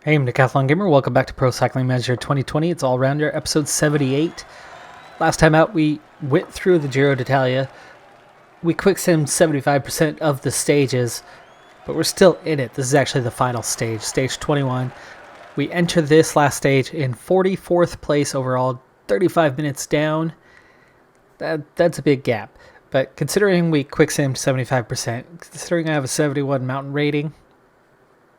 Hey, I'm Decathlon Gamer. Welcome back to Pro Cycling Manager 2020. It's All Rounder, episode 78. Last time out, we went through the Giro d'Italia. We quick simmed 75% of the stages, but we're still in it. This is actually the final stage, stage 21. We enter this last stage in 44th place overall, 35 minutes down. That's a big gap. But considering we quick simmed 75%, considering I have a 71 mountain rating,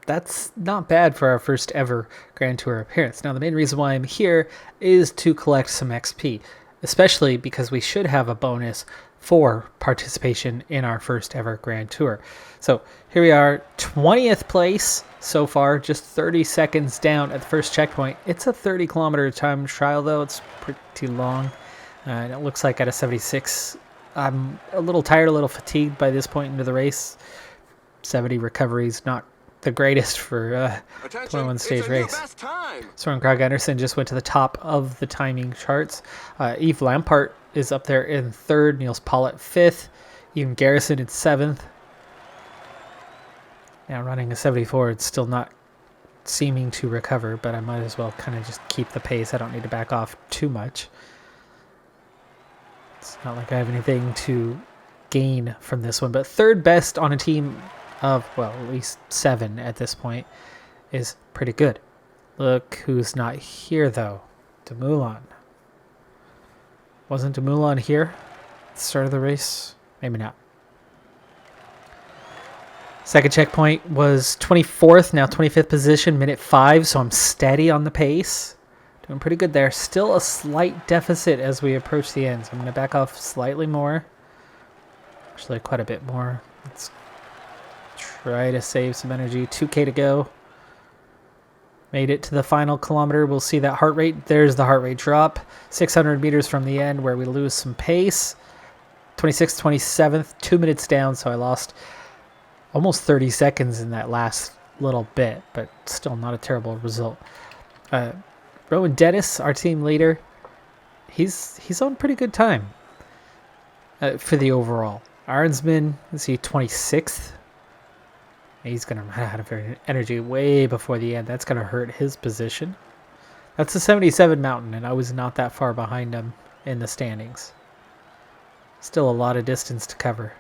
that's not bad for our first ever Grand Tour appearance. Now, the main reason why I'm here is to collect some XP, especially because we should have a bonus for participation in our first ever Grand Tour. So here we are, 20th place so far, just 30 seconds down at the first checkpoint. It's a 30-kilometer time trial, though. It's pretty long. And it looks like at a 76, I'm a little tired, a little fatigued by this point into the race. 70 recoveries, not the greatest for 21 stage race. Soren Kragh Andersen just went to the top of the timing charts. Yves Lampaert is up there in third. Niels Paulett fifth. Even Garrison in seventh. Now running a 74, it's still not seeming to recover, but I might as well kind of just keep the pace. I don't need to back off too much. It's not like I have anything to gain from this one, but third best on a team of, well, at least 7 at this point is pretty good. Look who's not here, though. Dumoulin. Wasn't Dumoulin here at the start of the race? Maybe not. Second checkpoint was 24th, now 25th position, minute 5, so I'm steady on the pace. Doing pretty good there. Still a slight deficit as we approach the end, so I'm going to back off slightly more. Actually, quite a bit more. Let's try to save some energy. 2K to go. Made it to the final kilometer. We'll see that heart rate. There's the heart rate drop. 600 meters from the end where we lose some pace. 26th, 27th, 2 minutes down, so I lost almost 30 seconds in that last little bit, but still not a terrible result. Rowan Dennis, our team leader, he's on pretty good time for the overall. Arnsman, is he 26th? He's going to run out of energy way before the end. That's going to hurt his position. That's a 77 mountain, and I was not that far behind him in the standings. Still a lot of distance to cover.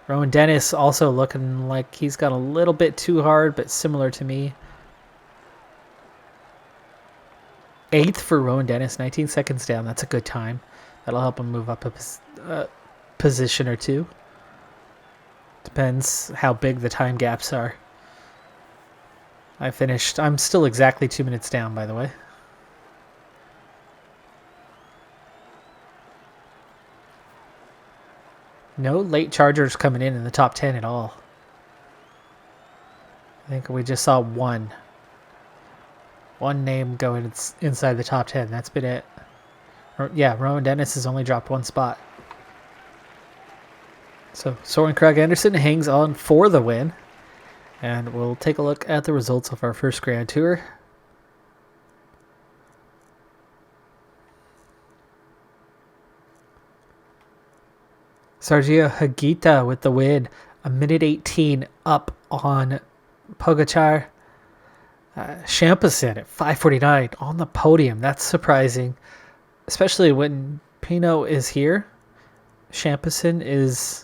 Rowan Dennis also looking like he's got a little bit too hard, but similar to me. 8th for Rowan Dennis, 19 seconds down. That's a good time. That'll help him move up a position or two. Depends how big the time gaps are. I'm still exactly 2 minutes down, by the way. No late chargers coming in the top 10 at all. I think we just saw one name going inside the top 10. That's been it. Yeah, Rowan Dennis has only dropped one spot. So Soren Kragh Andersen hangs on for the win. And we'll take a look at the results of our first Grand Tour. Sergio Higuita with the win. A minute 18 up on Pogacar. Champosin at 5:49 on the podium. That's surprising. Especially when Pinot is here. Champosin is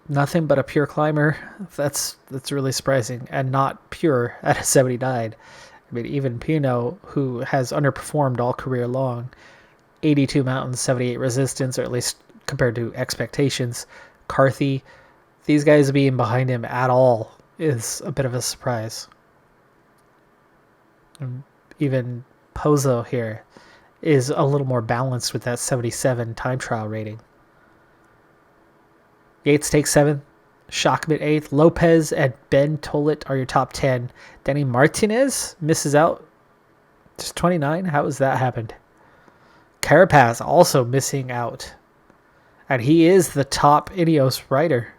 nothing but a pure climber. That's really surprising, and not pure at a 79. I mean, even Pinot, who has underperformed all career long, 82 mountains, 78 resistance, or at least compared to expectations. Carthy, these guys being behind him at all is a bit of a surprise. And even Pozo here is a little more balanced with that 77 time trial rating. Yates takes 7th, Schachmann 8th, Lopez and Ben Tollett are your top 10. Denny Martinez misses out, just 29. How has that happened? Carapaz also missing out, and he is the top Ineos rider.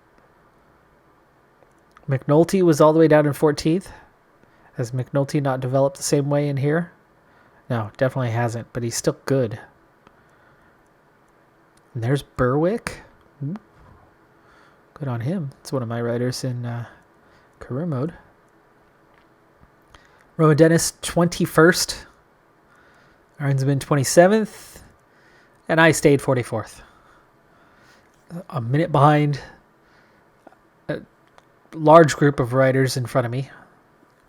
McNulty was all the way down in 14th. Has McNulty not developed the same way in here? No, definitely hasn't, but he's still good. And there's Berwick. Good on him. It's one of my riders in career mode. Rowan Dennis 21st. Arnsman 27th. And I stayed 44th. A minute behind a large group of riders in front of me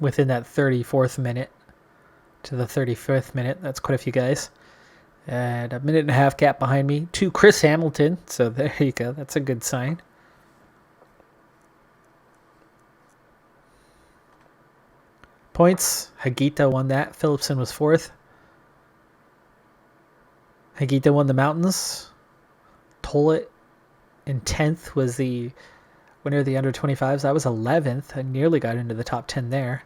within that 34th minute to the 35th minute. That's quite a few guys. And a minute and a half gap behind me to Chris Hamilton. So there you go. That's a good sign. Points. Hagita won that. Phillipson was 4th. Hagita won the mountains. Tollett in 10th was the winner of the under 25s. I was 11th. I nearly got into the top 10 there.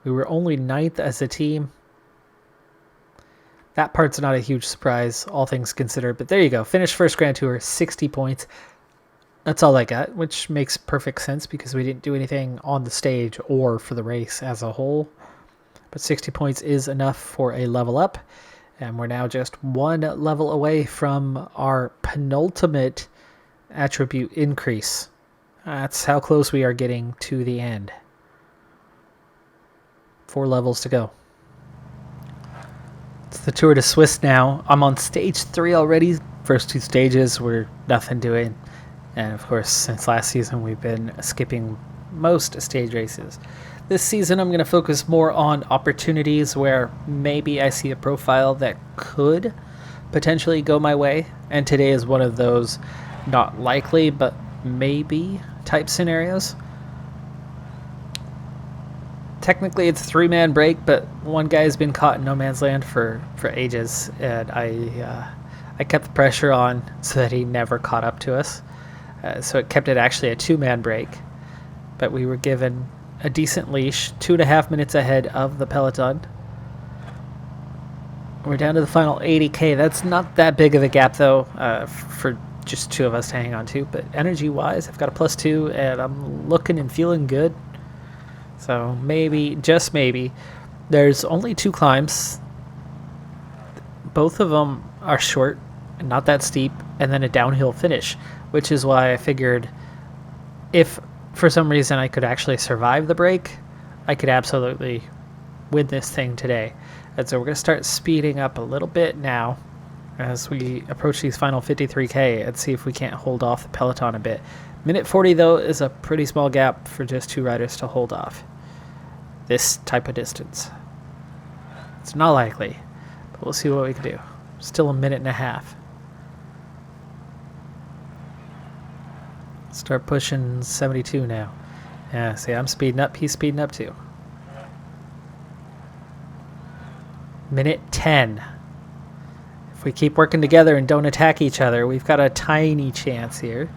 We were only 9th as a team. That part's not a huge surprise, all things considered. But there you go. Finished first Grand Tour, 60 points. That's all I got, which makes perfect sense because we didn't do anything on the stage or for the race as a whole. But 60 points is enough for a level up. And we're now just one level away from our penultimate attribute increase. That's how close we are getting to the end. 4 levels to go. It's the Tour de Suisse now. I'm on stage 3 already. First 2 stages were nothing doing. And of course, since last season, we've been skipping most stage races. This season, I'm going to focus more on opportunities where maybe I see a profile that could potentially go my way. And today is one of those not likely, but maybe type scenarios. Technically, it's a 3-man break, but one guy has been caught in no man's land for ages, and I kept the pressure on so that he never caught up to us. So it kept it actually a 2-man break, but we were given a decent leash, 2.5 minutes ahead of the peloton. We're down to the final 80K. That's not that big of a gap, though, for just 2 of us to hang on to. But energy-wise, I've got a +2, and I'm looking and feeling good. So maybe, just maybe, there's only 2 climbs. Both of them are short and not that steep, and then a downhill finish, which is why I figured if for some reason I could actually survive the break, I could absolutely win this thing today. And so we're going to start speeding up a little bit now as we approach these final 53K and see if we can't hold off the peloton a bit. Minute 40, though, is a pretty small gap for just 2 riders to hold off this type of distance. It's not likely, but we'll see what we can do. Still a minute and a half. Start pushing 72 now. Yeah, see, I'm speeding up. He's speeding up too. Minute 10. If we keep working together and don't attack each other, we've got a tiny chance here.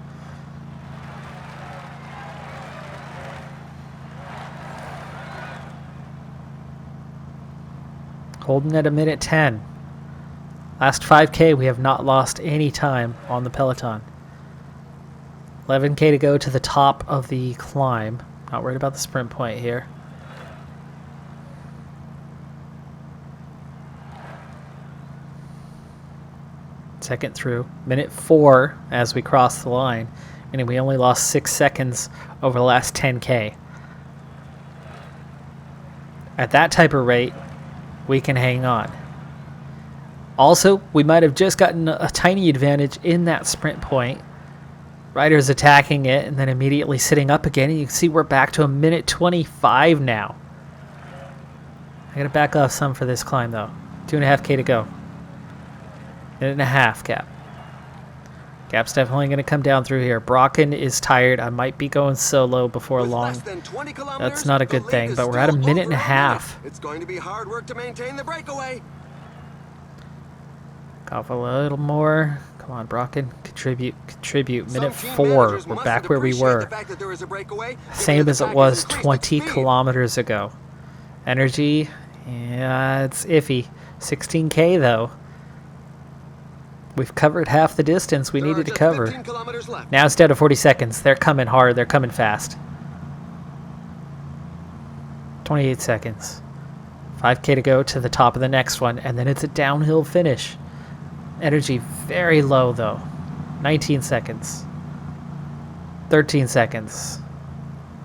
Holding at a minute 10. Last 5K, we have not lost any time on the peloton. 11K to go to the top of the climb. Not worried about the sprint point here. Second through. Minute 4 as we cross the line. Meaning we only lost 6 seconds over the last 10K. At that type of rate, we can hang on. Also, we might have just gotten a tiny advantage in that sprint point. Riders attacking it and then immediately sitting up again. And you can see we're back to a minute 25 now. I gotta back off some for this climb though. 2.5K to go. Minute and a half gap. Gap's definitely gonna come down through here. Brocken is tired. I might be going solo before long. That's not a good thing, but we're at a minute and a half. It's going to be hard work to maintain the breakaway. Off a little more. Come on, Brocken. Contribute. Minute 4. We're back where we were. Same as it was 20 kilometers ago. Energy, yeah, it's iffy. 16K though. We've covered half the distance we needed to cover. Now it's down to 40 seconds. They're coming hard. They're coming fast. 28 seconds. 5K to go to the top of the next one, and then it's a downhill finish. Energy very low though. 19 seconds. 13 seconds.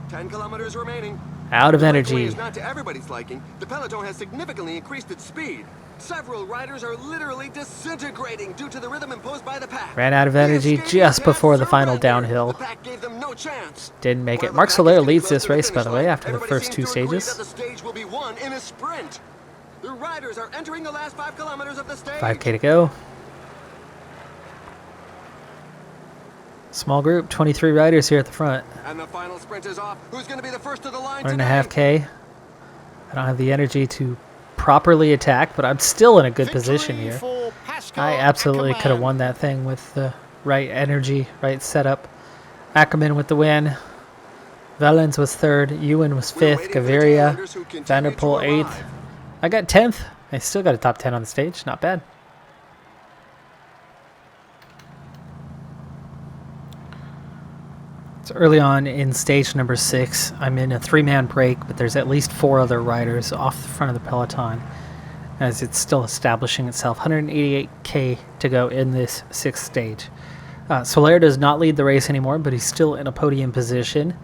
10 kilometers remaining. Out of The energy. breakaway is not to everybody's liking. The peloton has significantly increased its speed. Several riders are literally disintegrating due to the rhythm imposed by the pack. Ran out of The energy escaping just before the cats final surrendered. downhill. The pack gave them no chance. Didn't make While it. the Mark pack is Soler getting leads close this to the race, by finish the way, line, after the everybody first seems two to agree stages. that the stage will be won in a sprint. The riders are entering the last 5 kilometers of the stage. 5K to go. Small group, 23 riders here at the front. And the final sprint is off. Who's going to be the first to the line 1.5 today? K. I don't have the energy to properly attack, but I'm still in a good position here. I absolutely could have won that thing with the right energy, right setup. Ackerman with the win. Vellens was third. Ewan was We're fifth. waiting for the Gaviria, tailenders who continue to Vanderpool arrive. eighth. I got 10th. I still got a top 10 on the stage. Not bad. It's early on in stage number 6. I'm in a 3-man break, but there's at least 4 other riders off the front of the peloton as it's still establishing itself. 188K to go in this 6th stage. Soler does not lead the race anymore, but he's still in a podium position.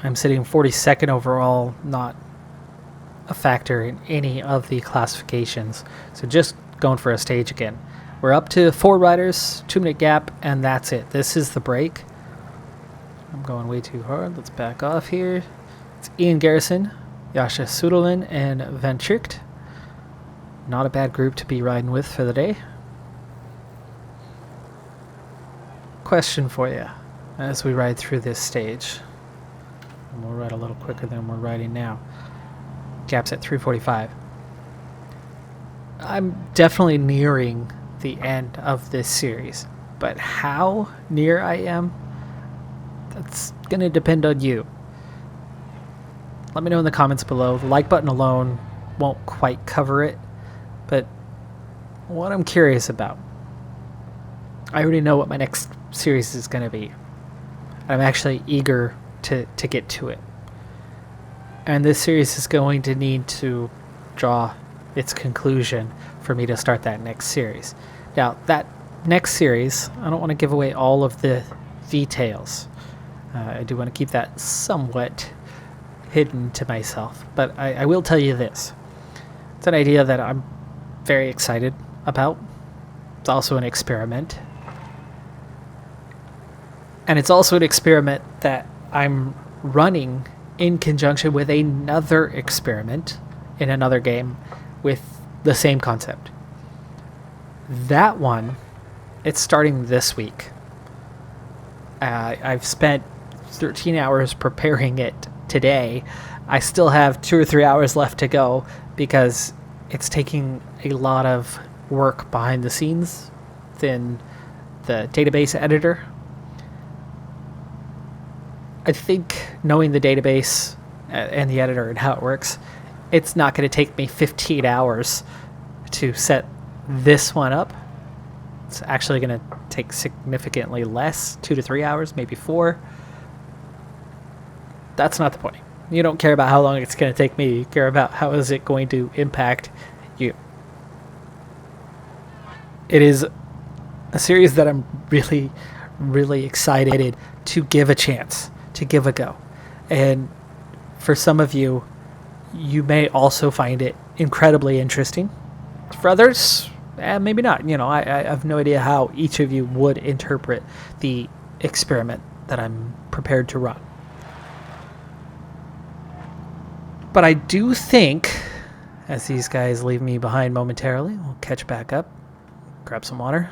I'm sitting 42nd overall, not a factor in any of the classifications. So just going for a stage again. We're up to 4 riders, 2-minute gap, and that's it. This is the break. I'm going way too hard. Let's back off here. It's Ian Garrison, Jascha Süderlin, and Van Tricht. Not a bad group to be riding with for the day. Question for you as we ride through this stage. And we'll ride a little quicker than we're riding now. Gap's at 3:45. I'm definitely nearing the end of this series, but how near I am, that's going to depend on you. Let me know in the comments below. The like button alone won't quite cover it, but what I'm curious about, I already know what my next series is going to be. I'm actually eager to get to it. And this series is going to need to draw its conclusion for me to start that next series. Now, that next series, I don't want to give away all of the details. I do want to keep that somewhat hidden to myself. But I will tell you this. It's an idea that I'm very excited about. It's also an experiment. And it's also an experiment that I'm running in conjunction with another experiment in another game with the same concept. That one, it's starting this week. I've spent 13 hours preparing it today. I still have 2 or 3 hours left to go because it's taking a lot of work behind the scenes within the database editor. I think knowing the database and the editor and how it works, it's not going to take me 15 hours to set this one up. It's actually going to take significantly less, 2 to 3 hours, maybe 4. That's not the point. You don't care about how long it's going to take me. You care about how is it going to impact you. It is a series that I'm really, really excited to give a chance, to give a go. And for some of you, you may also find it incredibly interesting. For others, maybe not. You know, I have no idea how each of you would interpret the experiment that I'm prepared to run. But I do think, as these guys leave me behind momentarily, we'll catch back up, grab some water,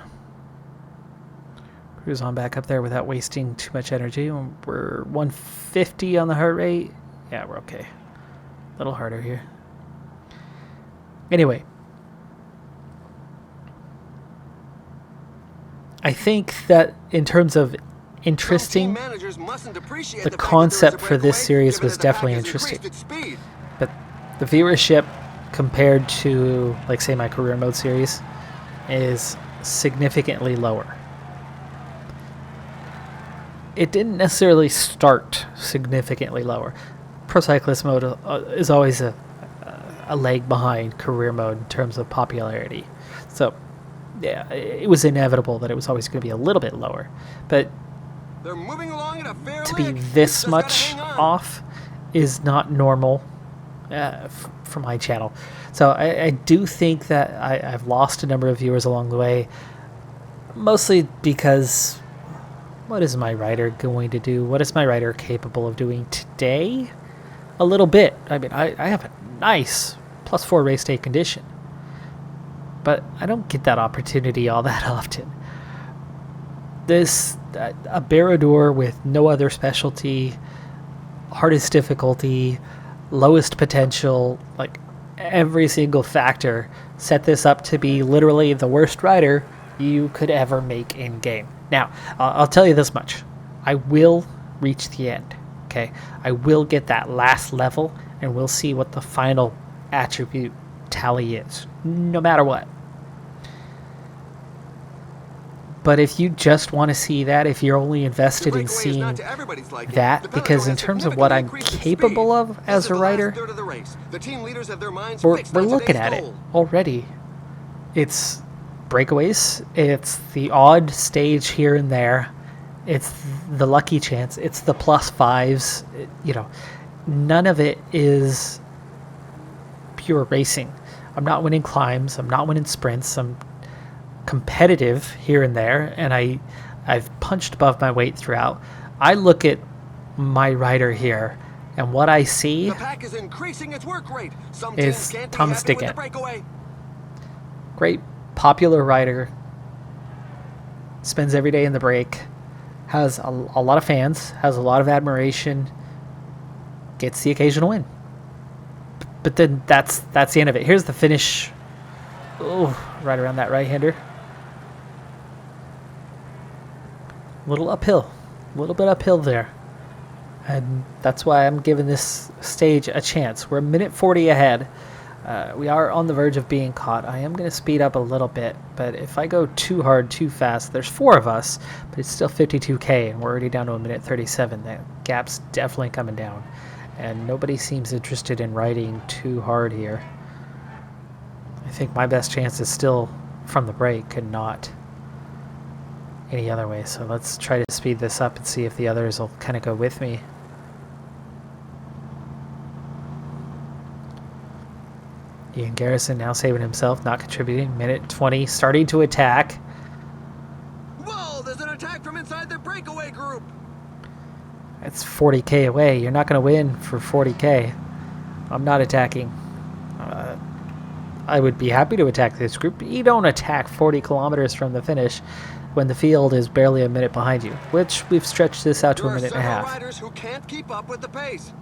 cruise on back up there without wasting too much energy. We're 150 on the heart rate. Yeah, we're okay. A little harder here. Anyway, I think that in terms of interesting, the concept for this series was definitely interesting. But the viewership compared to, like, say, my career mode series is significantly lower. It didn't necessarily start significantly lower. Pro Cyclist mode is always a leg behind career mode in terms of popularity. So, yeah, it was inevitable that it was always going to be a little bit lower. But They're moving along at a fair to be lick. this Just gotta much hang on. off is not normal for my channel. So I do think that I've lost a number of viewers along the way, mostly because what is my rider going to do? What is my rider capable of doing today? A little bit. I mean, I have a nice +4 race day condition, but I don't get that opportunity all that often. This, a Barrador with no other specialty, hardest difficulty, lowest potential, like every single factor set this up to be literally the worst rider you could ever make in game. Now, I'll tell you this much. I will reach the end, okay? I will get that last level, and we'll see what the final attribute tally is, no matter what. But if you just want to see that, if you're only invested in seeing that, because in terms of what I'm capable of as a rider, we're looking at it already. It's breakaways, it's the odd stage here and there, it's the lucky chance, it's the +5s, you know, none of it is pure racing. I'm not winning climbs, I'm not winning sprints, I'm competitive here and there, and I've punched above my weight throughout. I look at my rider here, and what I see is Thomas Dickett. Great popular rider, spends every day in the break, has a lot of fans, has a lot of admiration, gets the occasional win. But then that's the end of it. Here's the finish. Oh, right around that right-hander. A little bit uphill there. And that's why I'm giving this stage a chance. We're a minute 40 ahead. We are on the verge of being caught. I am going to speed up a little bit, but if I go too hard, too fast, there's 4 of us, but it's still 52K, and we're already down to a minute 37. That gap's definitely coming down, and nobody seems interested in riding too hard here. I think my best chance is still from the break and not any other way, so let's try to speed this up and see if the others will kind of go with me. Ian Garrison now saving himself, not contributing. Minute 20, starting to attack. Whoa, there's an attack from inside the breakaway group. It's 40K away. You're not going to win for 40K. I'm not attacking. I would be happy to attack this group, but you don't attack 40 kilometers from the finish when the field is barely a minute behind you, which we've stretched this out to a minute and a half. Riders who can't keep up with the pace.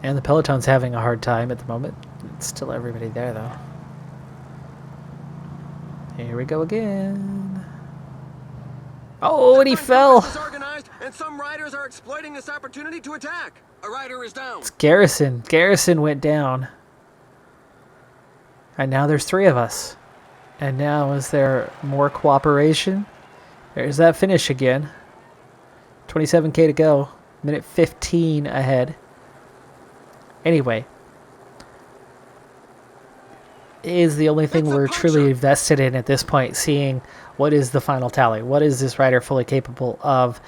And the peloton's having a hard time at the moment. It's still everybody there, though. Here we go again. Oh, and he fell. And some riders are exploiting this opportunity to attack. A rider is down. It's Garrison. Garrison went down. And now there's 3 of us. And now is there more cooperation? There's that finish again. 27K to go. Minute 15 ahead. Anyway, is the only thing we're truly invested in at this point, seeing what is the final tally. What is this rider fully capable of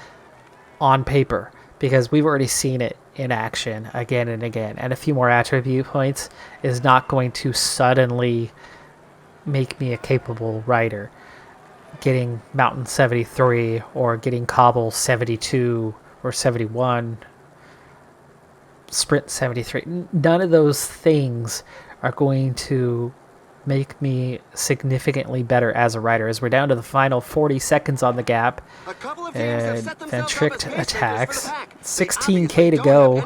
on paper? Because we've already seen it in action again and again. And a few more attribute points is not going to suddenly make me a capable rider. Getting Mountain 73 or getting Cobble 72 or 71... Sprint 73. None of those things are going to make me significantly better as a rider, as we're down to the final 40 seconds on the gap. And then tricked attacks. 16K to go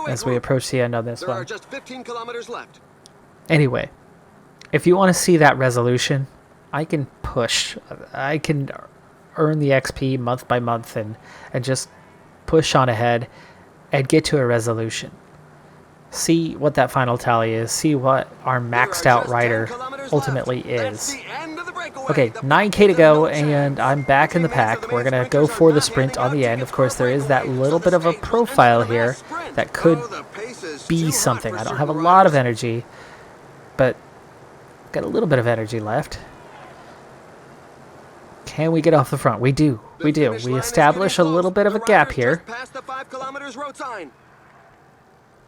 as we approach the end on this one. There are just 15 kilometers left. Anyway, if you want to see that resolution, I can push. I can earn the XP month by month and just push on ahead and get to a resolution. See what that final tally is. See what our maxed out rider ultimately is. Okay, 9K to go, and I'm back in the pack. We're going to go for the sprint on the end. Of course, there is that little bit of a profile here that could be something. I don't have a lot of energy, but got a little bit of energy left. Can we get off the front? We do. We do. We establish a little bit of a gap here. Past the 5 kilometers road sign.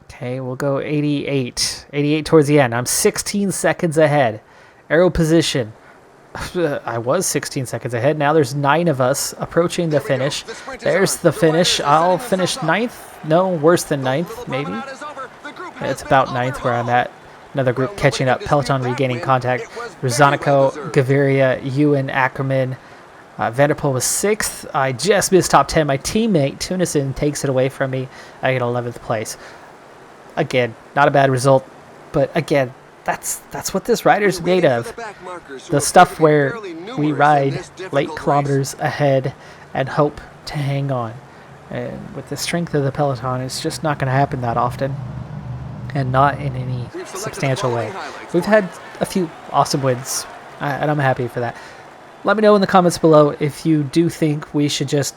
Okay, we'll go 88. 88 towards the end. I'm 16 seconds ahead. Arrow position. I was 16 seconds ahead. Now there's 9 of us approaching the finish. There's the finish. I'll finish 9th. No, worse than 9th, maybe. It's about 9th where I'm at. Another group catching up. Peloton regaining contact. Rosanico, Gaviria, Ewan, Ackerman. Vanderpool was 6th. I just missed top 10. My teammate, Tunison, takes it away from me. I get 11th place. Again, not a bad result. But again, that's what this rider's made of. The stuff where we ride late kilometers ahead and hope to hang on. And with the strength of the Peloton, it's just not going to happen that often. And not in any substantial way. We've had a few awesome wins, and I'm happy for that. Let me know in the comments below if you do think we should just,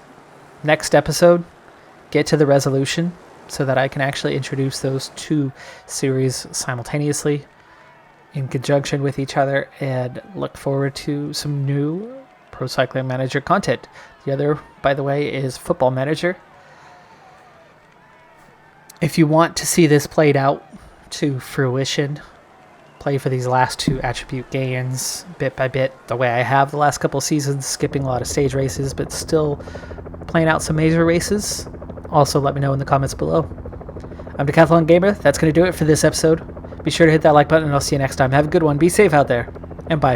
next episode, get to the resolution so that I can actually introduce those 2 series simultaneously in conjunction with each other, and look forward to some new Pro Cycling Manager content. The other, by the way, is Football Manager. If you want to see this played out to fruition, play for these last 2 attribute gains bit by bit, the way I have the last couple seasons, skipping a lot of stage races, but still playing out some major races, also let me know in the comments below. I'm Decathlon Gamer. That's going to do it for this episode. Be sure to hit that like button, and I'll see you next time. Have a good one. Be safe out there, and bye for now.